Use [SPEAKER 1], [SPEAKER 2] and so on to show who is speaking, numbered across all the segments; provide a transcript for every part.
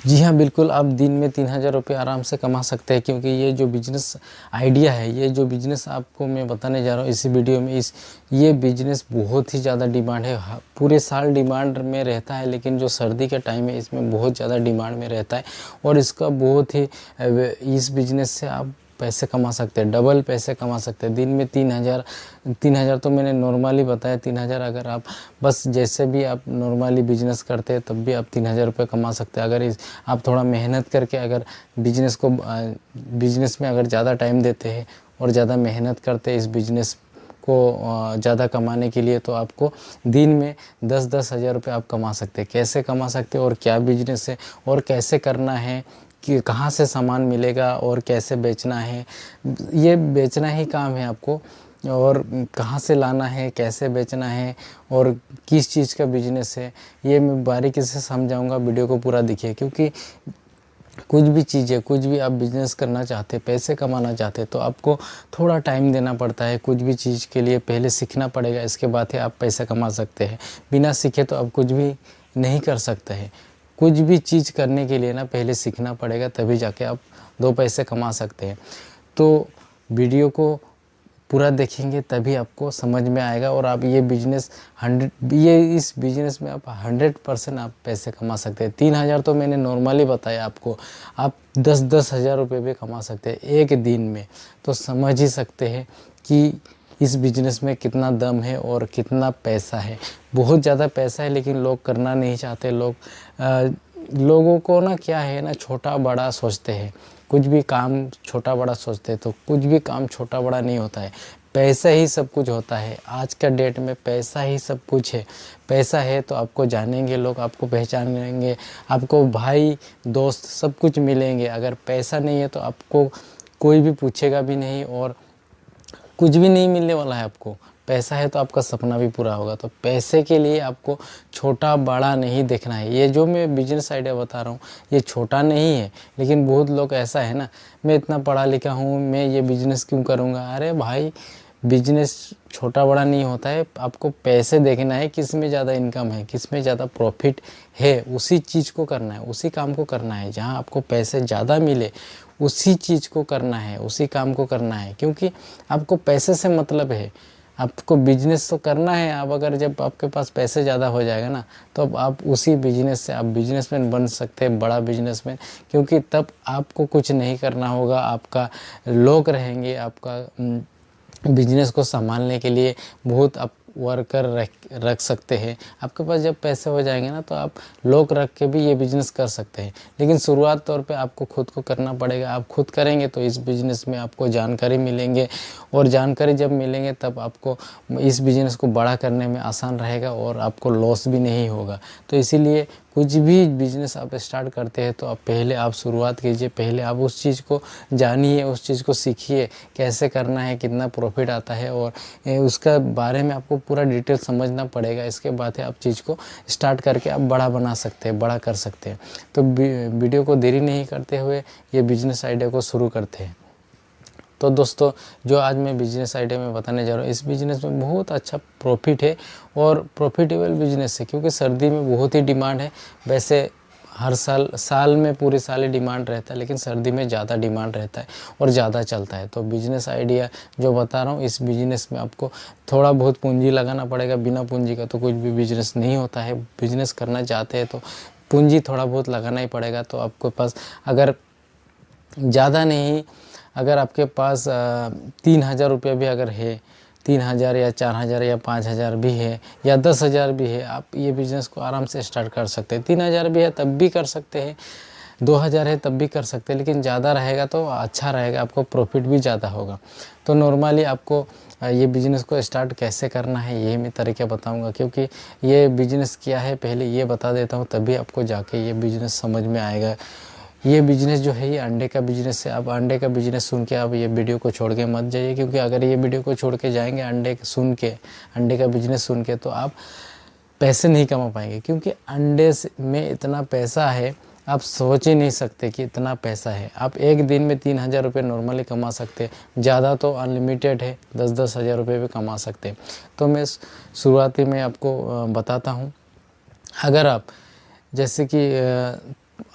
[SPEAKER 1] जी हाँ, बिल्कुल आप दिन में 3000 रुपये आराम से कमा सकते हैं, क्योंकि ये जो बिज़नेस आइडिया है, ये जो बिज़नेस आपको मैं बताने जा रहा हूँ इसी वीडियो में, ये बिज़नेस बहुत ही ज़्यादा डिमांड है। पूरे साल डिमांड में रहता है, लेकिन जो सर्दी का टाइम है इसमें बहुत ज़्यादा डिमांड में रहता है। और इसका बहुत ही इस बिज़नेस से आप पैसे कमा सकते हैं, डबल पैसे कमा सकते हैं। दिन में 3000 तो मैंने नॉर्मली बताया। 3000 अगर आप बस जैसे भी आप नॉर्मली बिजनेस करते हैं तब भी आप 3000 रुपये कमा सकते हैं। अगर आप थोड़ा मेहनत करके अगर बिजनेस में अगर ज़्यादा टाइम देते हैं और ज़्यादा मेहनत करते हैं इस बिज़नेस को ज़्यादा कमाने के लिए, तो आपको दिन में 10-10 हज़ार रुपये आप कमा सकते हैं। कैसे कमा सकते हैं और क्या बिजनेस है और कैसे करना है, कि कहाँ से सामान मिलेगा और कैसे बेचना है, ये बेचना ही काम है आपको। और कहाँ से लाना है, कैसे बेचना है और किस चीज़ का बिजनेस है, ये मैं बारीकी से समझाऊंगा। वीडियो को पूरा देखिए, क्योंकि कुछ भी चीज़ है, कुछ भी आप बिज़नेस करना चाहते, पैसे कमाना चाहते, तो आपको थोड़ा टाइम देना पड़ता है। कुछ भी चीज़ के लिए पहले सीखना पड़ेगा, इसके बाद ही आप पैसे कमा सकते हैं। बिना सीखे तो आप कुछ भी नहीं कर सकते हैं। कुछ भी चीज़ करने के लिए ना पहले सीखना पड़ेगा, तभी जाके आप 2 पैसे कमा सकते हैं। तो वीडियो को पूरा देखेंगे तभी आपको समझ में आएगा, और आप ये बिज़नेस इस बिज़नेस में आप 100% आप पैसे कमा सकते हैं। 3000 तो मैंने नॉर्मली बताया आपको, आप 10-10 हज़ार रुपये भी कमा सकते हैं एक दिन में। तो समझ ही सकते हैं कि इस बिज़नेस में कितना दम है और कितना पैसा है। बहुत ज़्यादा पैसा है, लेकिन लोग करना नहीं चाहते। लोगों को ना क्या है ना, छोटा बड़ा सोचते हैं। कुछ भी काम छोटा बड़ा सोचते हैं, तो कुछ भी काम छोटा बड़ा नहीं होता है। पैसा ही सब कुछ होता है। आज का डेट में पैसा ही सब कुछ है। पैसा है तो आपको जानेंगे लोग, आपको पहचानेंगे, आपको भाई दोस्त सब कुछ मिलेंगे। अगर पैसा नहीं है तो आपको कोई भी पूछेगा भी नहीं, और कुछ भी नहीं मिलने वाला है आपको। पैसा है तो आपका सपना भी पूरा होगा। तो पैसे के लिए आपको छोटा बड़ा नहीं देखना है। ये जो मैं बिजनेस आइडिया बता रहा हूँ ये छोटा नहीं है, लेकिन बहुत लोग ऐसा है ना, मैं इतना पढ़ा लिखा हूँ, मैं ये बिजनेस क्यों करूँगा। अरे भाई, बिजनेस छोटा बड़ा नहीं होता है। आपको पैसे देखना है, किस में ज़्यादा इनकम है, किस में ज़्यादा प्रॉफिट है, उसी चीज़ को करना है, उसी काम को करना है। जहाँ आपको पैसे ज़्यादा मिले उसी चीज़ को करना है, उसी काम को करना है। क्योंकि आपको पैसे से मतलब है, आपको बिजनेस तो करना है। अब अगर जब आपके पास पैसे ज़्यादा हो जाएगा ना, तो अब आप उसी बिजनेस से आप बिजनेसमैन बन सकते हैं, बड़ा बिजनेसमैन। क्योंकि तब आपको कुछ नहीं करना होगा, आपका लोग रहेंगे, आपका बिजनेस को संभालने के लिए बहुत आप वर्कर रख सकते हैं। आपके पास जब पैसे हो जाएंगे ना, तो आप लोग रख के भी ये बिज़नेस कर सकते हैं। लेकिन शुरुआत तौर पे आपको खुद को करना पड़ेगा। आप खुद करेंगे तो इस बिज़नेस में आपको जानकारी मिलेंगे, और जानकारी जब मिलेंगे तब आपको इस बिज़नेस को बड़ा करने में आसान रहेगा, और आपको लॉस भी नहीं होगा। तो इसीलिए कुछ भी बिज़नेस आप स्टार्ट करते हैं तो आप पहले आप शुरुआत कीजिए, पहले आप उस चीज़ को जानिए, उस चीज़ को सीखिए, कैसे करना है, कितना प्रॉफिट आता है, और उसका बारे में आपको पूरा डिटेल समझना पड़ेगा। इसके बाद ही आप चीज़ को स्टार्ट करके आप बड़ा बना सकते हैं, बड़ा कर सकते हैं। तो वीडियो को देरी नहीं करते हुए ये बिज़नेस आइडिया को शुरू करते हैं। तो दोस्तों, जो आज मैं बिज़नेस आइडिया में बताने जा रहा हूँ, इस बिज़नेस में बहुत अच्छा प्रॉफिट है और प्रॉफिटेबल बिज़नेस है। क्योंकि सर्दी में बहुत ही डिमांड है। वैसे हर साल में पूरे साल ही डिमांड रहता है, लेकिन सर्दी में ज़्यादा डिमांड रहता है और ज़्यादा चलता है। तो बिज़नेस आइडिया जो बता रहा हूँ, इस बिज़नेस में आपको थोड़ा बहुत पूंजी लगाना पड़ेगा। बिना पूंजी का तो कुछ भी बिज़नेस नहीं होता है। बिज़नेस करना चाहते हैं तो पूंजी थोड़ा बहुत लगाना ही पड़ेगा। तो आपके पास अगर ज़्यादा नहीं, अगर आपके पास 3000 रुपया भी अगर है, 3000 या 4000 या 5000 भी है या 10,000 भी है, आप ये बिज़नेस को आराम से स्टार्ट कर सकते हैं। 3000 भी है तब भी कर सकते हैं, 2000 है तब भी कर सकते हैं, लेकिन ज़्यादा रहेगा तो अच्छा रहेगा, आपको प्रॉफिट भी ज़्यादा होगा। तो नॉर्मली आपको ये बिज़नेस को स्टार्ट कैसे करना है यही मैं तरीका बताऊंगा। क्योंकि ये बिज़नेस क्या है पहले ये बता देता हूँ, तभी आपको जाके ये बिज़नेस समझ में आएगा। ये बिज़नेस जो है ये अंडे का बिज़नेस है। आप अंडे का बिज़नेस सुन के आप ये वीडियो को छोड़ के मत जाइए, क्योंकि अगर ये वीडियो को छोड़ के जाएंगे अंडे का बिज़नेस सुन के, तो आप पैसे नहीं कमा पाएंगे। क्योंकि अंडे में इतना पैसा है, आप सोच ही नहीं सकते कि इतना पैसा है। आप एक दिन में 3000 रुपये नॉर्मली कमा सकते हैं। ज़्यादा तो अनलिमिटेड है, 10-10 हज़ार रुपये भी कमा सकते हैं। तो मैं शुरुआती में आपको बताता हूँ। अगर आप जैसे कि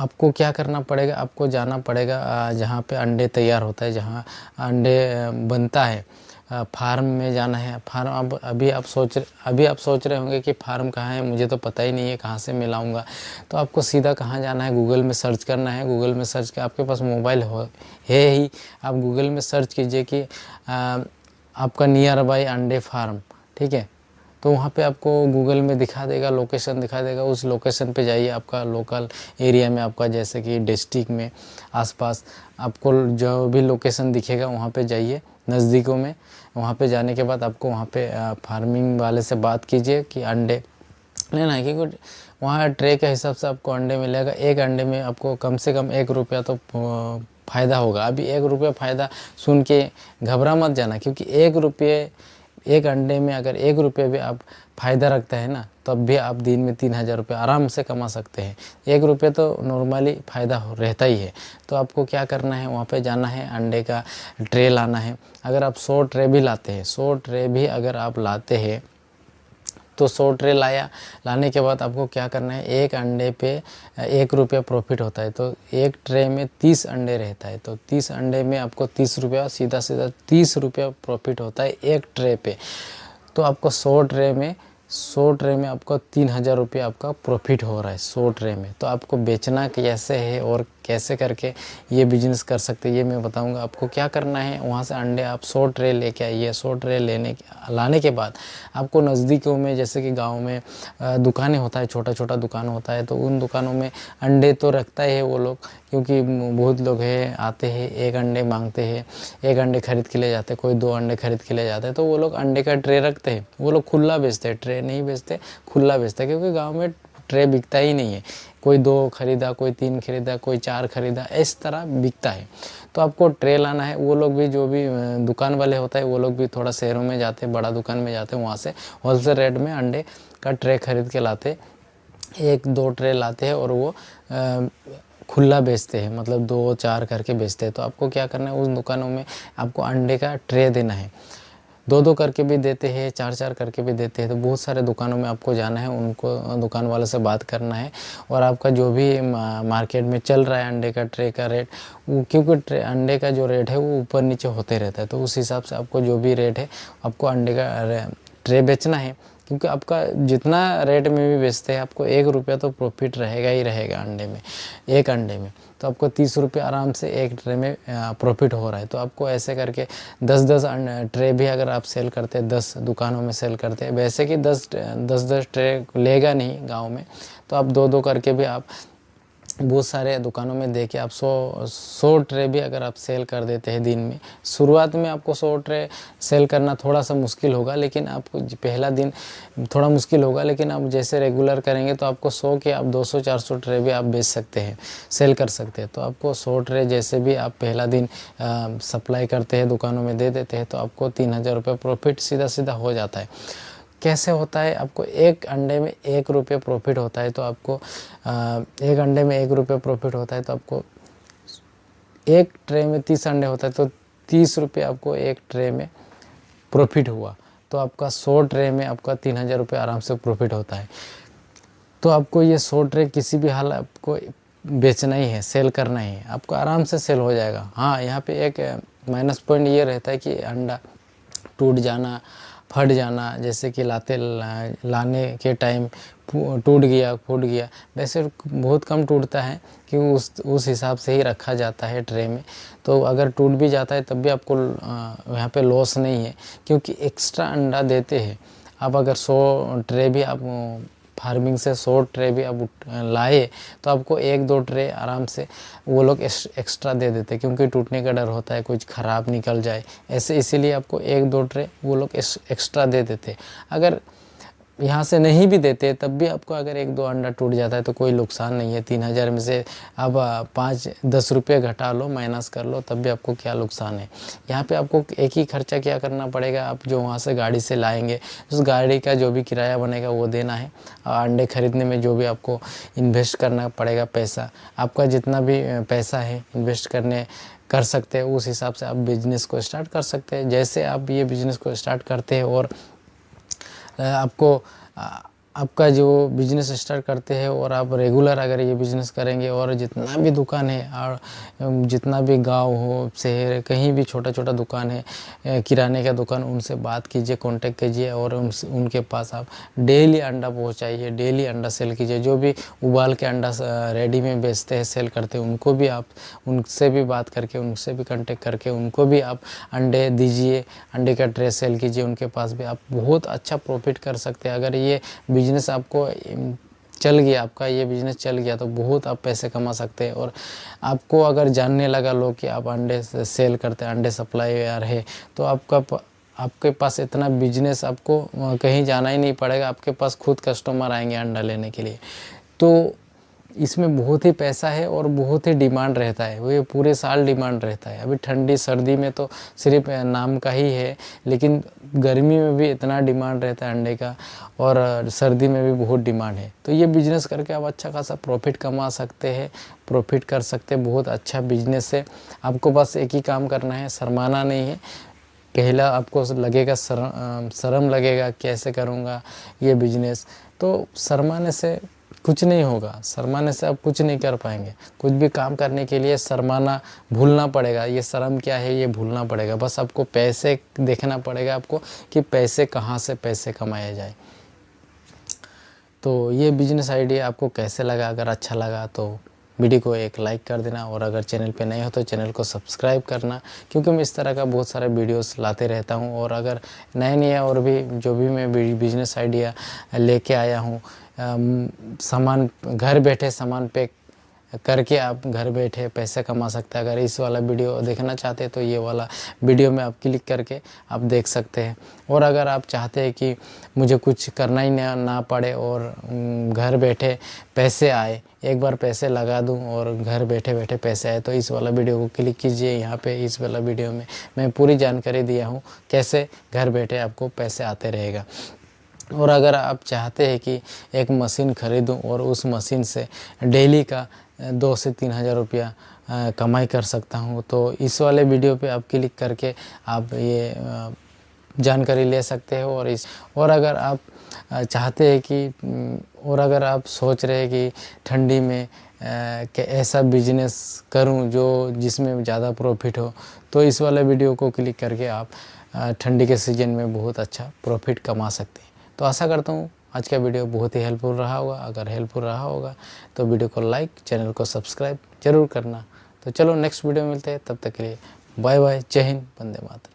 [SPEAKER 1] आपको क्या करना पड़ेगा, आपको जाना पड़ेगा जहाँ पे अंडे तैयार होता है, जहाँ अंडे बनता है, फार्म में जाना है। फार्म अब अभी आप सोच रहे होंगे कि फार्म कहाँ है, मुझे तो पता ही नहीं है, कहाँ से मैं लाऊंगा। तो आपको सीधा कहाँ जाना है, गूगल में सर्च करना है। गूगल में सर्च कर, आपके पास मोबाइल है ही, आप गूगल में सर्च कीजिए कि आपका नियर बाई अंडे फार्म, ठीक है। तो वहाँ पे आपको गूगल में दिखा देगा, लोकेशन दिखा देगा। उस लोकेशन पे जाइए, आपका लोकल एरिया में, आपका जैसे कि डिस्ट्रिक्ट में आसपास आपको जो भी लोकेशन दिखेगा वहाँ पे जाइए नज़दीकों में। वहाँ पे जाने के बाद आपको वहाँ पे फार्मिंग वाले से बात कीजिए कि अंडे लेना है, क्योंकि वहाँ ट्रे के हिसाब से आपको अंडे मिलेगा। एक अंडे में आपको कम से कम 1 रुपया तो फ़ायदा होगा। अभी 1 रुपया फ़ायदा सुन के घबरा मत जाना, क्योंकि 1 रुपये एक अंडे में अगर 1 रुपये भी आप फ़ायदा रखते हैं ना, तब भी आप दिन में 3000 रुपये आराम से कमा सकते हैं। 1 रुपये तो नॉर्मली फ़ायदा रहता ही है। तो आपको क्या करना है, वहाँ पे जाना है, अंडे का ट्रे लाना है। अगर आप 100 ट्रे भी लाते हैं, 100 ट्रे भी अगर आप लाते हैं तो 100 ट्रे लाने के बाद आपको क्या करना है, एक अंडे पे 1 रुपया प्रॉफिट होता है। तो एक ट्रे में 30 अंडे रहता है, तो 30 अंडे में आपको 30 रुपया, सीधा 30 रुपया प्रॉफिट होता है एक ट्रे पे। तो आपको 100 ट्रे में आपको 3000 रुपया आपका प्रॉफिट हो रहा है 100 ट्रे में। तो आपको बेचना कैसे है और कैसे करके ये बिज़नेस कर सकते हैं, ये मैं बताऊंगा। आपको क्या करना है, वहाँ से अंडे आप 100 ट्रे लेके आइए। 100 ट्रे लाने के बाद आपको नज़दीकों में, जैसे कि गांव में दुकानें होता है, छोटा छोटा दुकान होता है, तो उन दुकानों में अंडे तो रखता है वो लोग, क्योंकि बहुत लोग हैं आते हैं, एक अंडे मांगते हैं, एक अंडे खरीद के ले जाते हैं, कोई 2 अंडे खरीद के ले जाते हैं। तो वो लोग अंडे का ट्रे रखते हैं, वो लोग खुला बेचते हैं, ट्रे नहीं बेचते, खुला बेचते हैं, क्योंकि गाँव में ट्रे बिकता ही नहीं है। कोई 2 खरीदा, कोई 3 खरीदा, कोई 4 खरीदा, इस तरह बिकता है। तो आपको ट्रे लाना है। वो लोग भी, जो भी दुकान वाले होता है, वो लोग भी थोड़ा शहरों में जाते हैं, बड़ा दुकान में जाते हैं, वहाँ से होलसेल रेट में अंडे का ट्रे खरीद के लाते, 1-2 ट्रे लाते हैं और वो खुला बेचते हैं, मतलब 2-4 करके बेचते हैं। तो आपको क्या करना है, उस दुकानों में आपको अंडे का ट्रे देना है। 2-2 करके भी देते हैं, 4-4 करके भी देते हैं। तो बहुत सारे दुकानों में आपको जाना है, उनको दुकान वाले से बात करना है, और आपका जो भी मार्केट में चल रहा है अंडे का ट्रे का रेट, वो क्योंकि अंडे का जो रेट है वो ऊपर नीचे होते रहता है, तो उस हिसाब से आपको जो भी रेट है आपको अंडे का ट्रे बेचना है। क्योंकि आपका जितना रेट में भी बेचते हैं, आपको 1 रुपया तो प्रॉफिट रहेगा ही रहेगा अंडे में, एक अंडे में। तो आपको 30 रुपये आराम से एक ट्रे में प्रॉफिट हो रहा है। तो आपको ऐसे करके 10-10 ट्रे भी अगर आप सेल करते हैं, 10 दुकानों में सेल करते हैं, वैसे कि 10-10 ट्रे लेगा नहीं गांव में, तो आप 2-2 करके भी आप बहुत सारे दुकानों में देके आप 100 ट्रे भी अगर आप सेल कर देते हैं दिन में। शुरुआत में आपको 100 ट्रे सेल करना थोड़ा सा मुश्किल होगा, लेकिन आपको पहला दिन थोड़ा मुश्किल होगा, लेकिन आप जैसे रेगुलर करेंगे तो आपको 100 के आप 200-400 ट्रे भी आप बेच सकते हैं, सेल कर सकते हैं। तो आपको 100 ट्रे जैसे भी आप पहला दिन सप्लाई करते हैं, दुकानों में दे देते हैं, तो आपको 3000 रुपये प्रॉफिट सीधा सीधा हो जाता है। कैसे होता है, आपको एक अंडे में 1 रुपये प्रॉफिट होता है। तो आपको एक अंडे में 1 रुपये प्रॉफिट होता है, तो आपको एक ट्रे में 30 अंडे होता है, तो 30 रुपये आपको एक ट्रे में प्रॉफिट हुआ। तो आपका 100 ट्रे में आपका 3000 रुपये आराम से प्रॉफिट होता है। तो आपको ये 100 ट्रे किसी भी हाल आपको बेचना ही है, सेल करना ही है, आपको आराम से सेल हो जाएगा। हाँ, यहाँ पे एक माइनस पॉइंट ये रहता है कि अंडा टूट जाना, फट जाना, जैसे कि लाने के टाइम टूट गया, फूट गया। वैसे बहुत कम टूटता है, कि उस हिसाब से ही रखा जाता है ट्रे में। तो अगर टूट भी जाता है तब भी आपको यहाँ पे लॉस नहीं है, क्योंकि एक्स्ट्रा अंडा देते हैं। आप अगर 100 ट्रे भी आप फार्मिंग से 100 ट्रे भी आप लाए, तो आपको 1-2 ट्रे आराम से वो लोग एक्स्ट्रा दे देते, क्योंकि टूटने का डर होता है, कुछ ख़राब निकल जाए ऐसे, इसीलिए आपको 1-2 ट्रे वो लोग एक्स्ट्रा दे देते। अगर यहाँ से नहीं भी देते तब भी आपको अगर 1-2 अंडा टूट जाता है तो कोई नुकसान नहीं है। 3000 में से आप 5-10 रुपये घटा लो, माइनस कर लो, तब भी आपको क्या नुकसान है। यहाँ पे आपको एक ही खर्चा क्या करना पड़ेगा, आप जो वहाँ से गाड़ी से लाएंगे, उस गाड़ी का जो भी किराया बनेगा वो देना है। और अंडे खरीदने में जो भी आपको इन्वेस्ट करना पड़ेगा पैसा, आपका जितना भी पैसा है इन्वेस्ट कर सकते हैं, उस हिसाब से आप बिज़नेस को स्टार्ट कर सकते हैं। जैसे आप ये बिज़नेस को स्टार्ट करते हैं और आपको आपका जो बिज़नेस स्टार्ट करते हैं और आप रेगुलर अगर ये बिज़नेस करेंगे और जितना भी दुकान है और जितना भी गांव हो, शहर, कहीं भी छोटा छोटा दुकान है, किराने का दुकान, उनसे बात कीजिए, कांटेक्ट कीजिए और उनके पास आप डेली अंडा पहुंचाइए, डेली अंडा सेल कीजिए। जो भी उबाल के अंडा रेडी में बेचते हैं, सेल करते हैं, उनको भी आप उनसे भी बात करके, उनसे भी कांटेक्ट करके उनको भी आप अंडे दीजिए, अंडे का ट्रे सेल कीजिए। उनके पास भी आप बहुत अच्छा प्रॉफिट कर सकते हैं। अगर ये बिजनेस आपको चल गया, आपका ये बिज़नेस चल गया तो बहुत आप पैसे कमा सकते हैं। और आपको अगर जानने लगा लोग कि आप अंडे सेल करते हैं, अंडे सप्लायर है, तो आपके पास इतना बिजनेस, आपको कहीं जाना ही नहीं पड़ेगा, आपके पास खुद कस्टमर आएंगे अंडा लेने के लिए। तो इसमें बहुत ही पैसा है और बहुत ही डिमांड रहता है, वो ये पूरे साल डिमांड रहता है। अभी ठंडी सर्दी में तो सिर्फ नाम का ही है, लेकिन गर्मी में भी इतना डिमांड रहता है अंडे का, और सर्दी में भी बहुत डिमांड है। तो ये बिज़नेस करके आप अच्छा खासा प्रॉफिट कमा सकते हैं, प्रॉफिट कर सकते हैं। बहुत अच्छा बिजनेस है। आपको बस एक ही काम करना है, शर्माना नहीं है। पहला आपको लगेगा शर्म लगेगा, कैसे करूँगा ये बिजनेस, तो शर्माने से कुछ नहीं होगा, शर्माने से आप कुछ नहीं कर पाएंगे। कुछ भी काम करने के लिए शर्माना भूलना पड़ेगा, ये शर्म क्या है ये भूलना पड़ेगा। बस आपको पैसे देखना पड़ेगा, आपको कि पैसे कहाँ से पैसे कमाया जाए। तो ये बिजनेस आइडिया आपको कैसे लगा? अगर अच्छा लगा तो वीडियो को एक लाइक कर देना, और अगर चैनल पे नए हो तो चैनल को सब्सक्राइब करना, क्योंकि मैं इस तरह का बहुत सारे वीडियोस लाते रहता हूँ। और अगर नए और भी जो भी मैं बिजनेस आइडिया लेके आया हूँ, सामान घर बैठे सामान पे करके आप घर बैठे पैसे कमा सकते हैं। अगर इस वाला वीडियो देखना चाहते हैं तो ये वाला वीडियो में आप क्लिक करके आप देख सकते हैं। और अगर आप चाहते हैं कि मुझे कुछ करना ही ना पड़े और घर बैठे पैसे आए, एक बार पैसे लगा दूं और घर बैठे बैठे पैसे आए, तो इस वाला वीडियो को क्लिक कीजिए। यहाँ पे इस वाला वीडियो में मैं पूरी जानकारी दिया हूँ कैसे घर बैठे आपको पैसे आते रहेगा। और अगर आप चाहते हैं कि एक मशीन ख़रीदूं और उस मशीन से डेली का 2 से 3 हज़ार रुपया कमाई कर सकता हूं, तो इस वाले वीडियो पे आप क्लिक करके आप ये जानकारी ले सकते हो। और अगर आप चाहते हैं कि और अगर आप सोच रहे हैं कि ठंडी में कि ऐसा बिजनेस करूं जो जिसमें ज़्यादा प्रॉफिट हो, तो इस वाले वीडियो को क्लिक करके आप ठंडी के सीज़न में बहुत अच्छा प्रॉफिट कमा सकते हैं। तो आशा करता हूँ आज का वीडियो बहुत ही हेल्पफुल रहा होगा। अगर हेल्पफुल रहा होगा तो वीडियो को लाइक, चैनल को सब्सक्राइब ज़रूर करना। तो चलो नेक्स्ट वीडियो में मिलते हैं, तब तक के लिए बाय बाय, जय हिंद, वंदे मातरम।